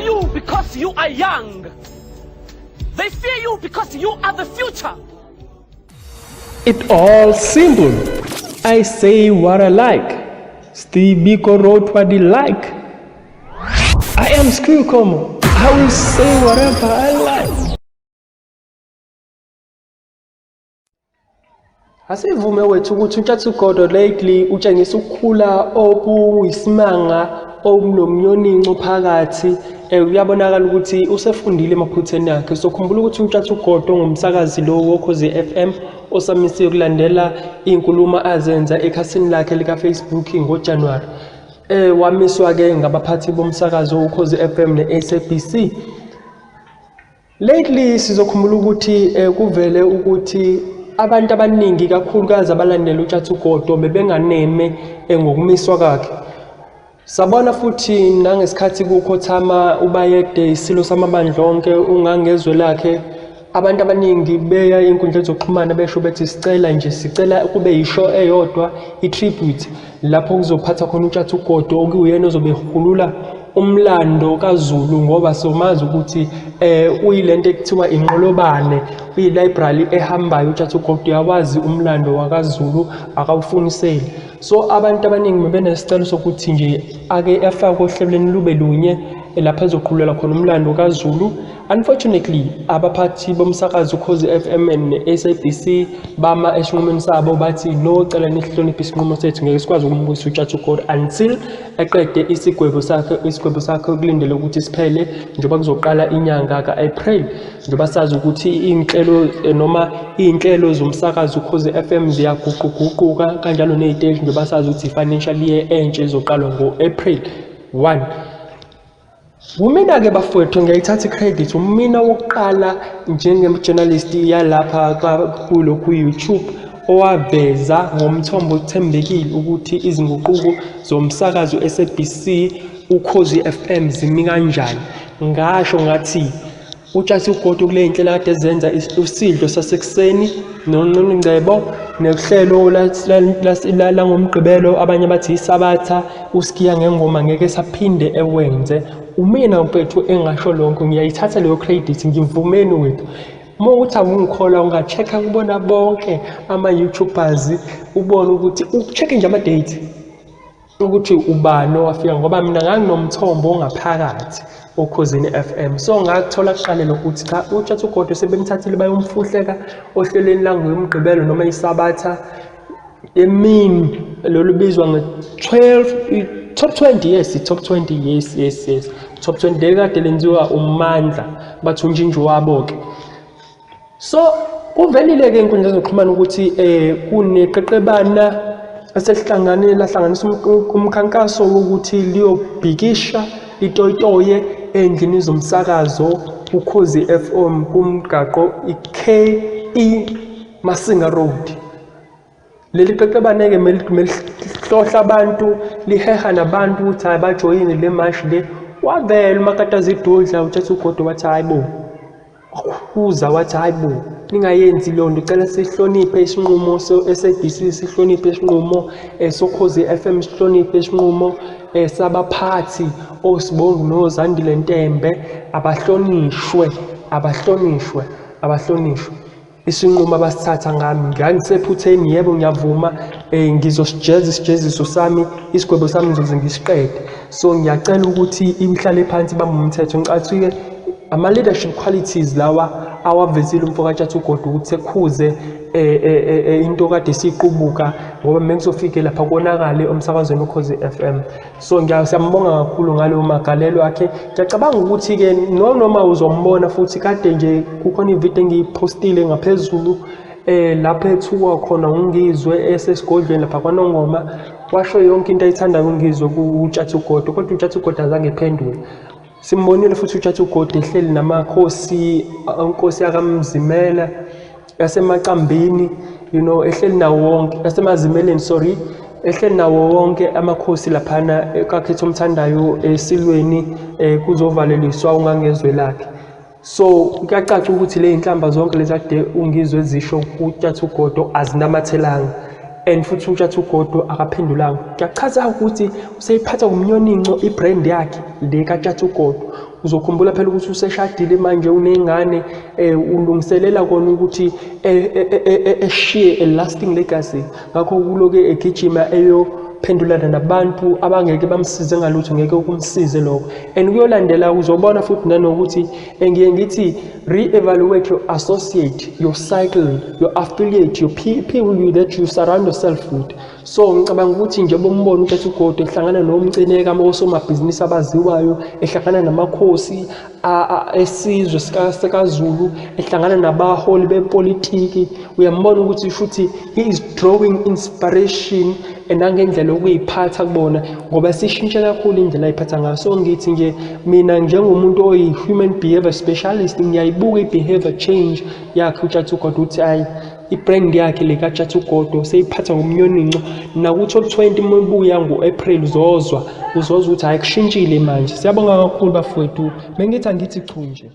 you because you are young. They fear you because you are the future. It all simple. I say what I like. Steve Biko wrote what he like. I am Skrill. I will say whatever I like. Asivume wethu ukuthi uNtshathugodo lately utshengisa ukukhula okuyisimanga okunomnyoninco phakathi uyabonakala ukuthi usefundile emaphutheni akhe. Sokhumbula ukuthi uNtshathugodo ngumsakazi lo woKhozi FM osamisiwe ukulandela inkulumo azenza ekhasini lakhe lika Facebook ngoJanuary. Wamiswa ke ngabaphathi bomsakazo woKhozi FM neSABC. Lately sizokhumbula ukuthi kuvele ukuthi abantu abaningi kakhulukazi abalandela uNtshathugodo bebenganeme ngokumiswa kwakhe. Sabona futhi nangesikhathi kukhothama ubayede isilo samabandla onke ungangezwe lakhe, abantu abaningi beya inkundla zokuxhumana besho bethi sicela kube yisho eyodwa itribute lapho kuzophatha khona uNtshathugodo okuyena ozobe ehulula umlando kaZulu, ngoba somazi ukuthi uyilento ekuthiwa inqolobane, uyilibrary ehambayo uNtshathugodo, uyawazi umlando wakaZulu akawufuniseli. So abantu abaningi benesicelo sokuthi nje ake efake ohlelweni lube lunye lapha ezoqhululela khona umlando kaZulu. Unfortunately abaphathi bomsakazo uKhozi FM neSABC bama esinqumeni sabo bathi no, cela nihloniphe isinqumo sethu, ngeke sikwazi ukumbuyisa uNtshathugodo until eqede isigwebo sakhe kulindele ukuthi siphele njengoba kuzoqala inyanga kaApril, njengoba sazi ukuthi iy'nhlelo zomsakazo uKhozi FM ziyaguquguquka kanjalo neziteshi, njengoba sazi ukuthi i-financial year entsha izoqalwa ngo-April 1. Umina ke bafowethu ngiyayithatha icredit, umina wokuqala njenge-journalist yalapha ku YouTube owaveza ngomthombo othembekile ukuthi izinguquko zomsakazo SABC uKhozi FM zimi kanjani. Ngasho ngathi uNtshathugodo kule nhlelo kade zenza usidlo sasekuseni noNgcebo nehlelo la ngomgqibelo abanye bathi isabatha usikiya ngengoma ngeke saphinde ewenze. Umina mfethu engasho lonke ngiyayithatha leyo credit, ngivumeni wethu. Uma uthi awungikholwa ungachecka kubona bonke ama-YouTubers ubone ukuthi uchecke nje ama-date ukuthi ubani owafika, ngoba mina nganginomthombo ongaphakathi oKhozini FM. So ngakuthola kuqalelo ukuthi cha, uNtshathugodo sebemthathile bayomfuhleka ohlelweni langomgqibelo noma isabatha emini lolu bizwa nge-12 top 20. Yes, top 20. Yes. Top 20 kade lenziwa uMandla bathi unjinjo wabo ke. So kuvelile ke inkundla zokuxhumana ukuthi kuneqeqebana esehlanganeni lahlanganisa umkhankaso wokuthi liyobhikisha itoyitoye endlini zomsakazo uKhozi FM kumgaqo iKE Masinga Road. Leli qeqebane ke melihlohla abantu, liheha nabantu ukuthi abajoyine le march le. Wavela uMakataza Idudla uNtshathugodo wathi hayibo, uza wathi hayibo ningayenzi lonto, ucela sihloniphe isinqumo SABC, sihloniphe isinqumo soKhozi FM, sihloniphe isinqumo sabaphathi oSibongo noZandile Ntembe, abahlonishwe. Isinqumo abasithatha ngami ngangisephutheni, yebo ngiyavuma, ngizosijeziso sami, isigwebo sami ngizoze ngisiqede. So ngiyacela ukuthi imhlale phansi bamumthetho. Ngicathi ke ama-leadership qualities lawa awavezile umfo kaNtshathugodo ukuthi sekhuze into kade siqubuka, ngoba mengizofike lapha konakale umsakazweni uKhozi FM. So siyambonga kakhulu ngaleyo magalelo akhe. Ngiyacabanga ukuthi ke noma uzombona futhi kade nje kukhona ivideo engiyipostile ngaphezulu lapho ethuka khona ungizwe esesigodlweni lapha kwaNongoma, washo yonke into ayithandayo ungizwe kuNtshathugodo, kodwa uNtshathugodo azange ephendule. Simbonile futhi uNtshathugodo ehleli namakhosi, inkosi yakamzimela yasemacambini, ehleli nawo wonke yasemazimeleni, ehleli nawo wonke amakhosi laphana kakhetho omthandayo esilweni kuzovaleliswa ungangezwe lakhe. So kuyacaca ukuthi le inhlamba zonke lezi kade ungizwe ezisho kuNtshathugodo azinamathelanga, and futhi uNtshathugodo akaphendulanga. Kuyachaza ukuthi useyiphatha ngomnyoninco ibrand yakhe le kaNtshathugodo, uzokhumbula phela ukuthi useshadile manje unengane ulungiselela kona ukuthi eshiye a lasting legacy ngakho kuloke egijima phendulana nabantu abangeke bamsize ngalutho ngeke ukumsize lokho and kuyolandela uzobona futhi nanokuthi ngiye ngithi re-evaluate your associate, your cycle, your affiliate, your people that you surround yourself with. So ngicabanga ukuthi nje bombona uTata uGodo ehlangana nomcineka osomabhizinisi abaziwayo, ehlangana namakhosi esizwe sikaZulu, ehlangana nabaholi bepolitiki, uyambona ukuthi futhi he is drawing inspiration nangendlela okuyiphatha kubona ngoba sishintshe kakhulu indlela ayiphatha ngayo. So ngithi nje mina njengomuntu oyi-human behavior specialist ngiyayibuka i-behavior change yakhe uTata uGodo ukuthi hayi i-brand yakhe le kaTata uGodo seyiphatha ngomnyoninco naku-top 20 uma ibuya ngo-April uzozwa ukuthi hayi kushintshile manje. Siyabonga kakhulu bafowethu, bengithi angithi chu nje.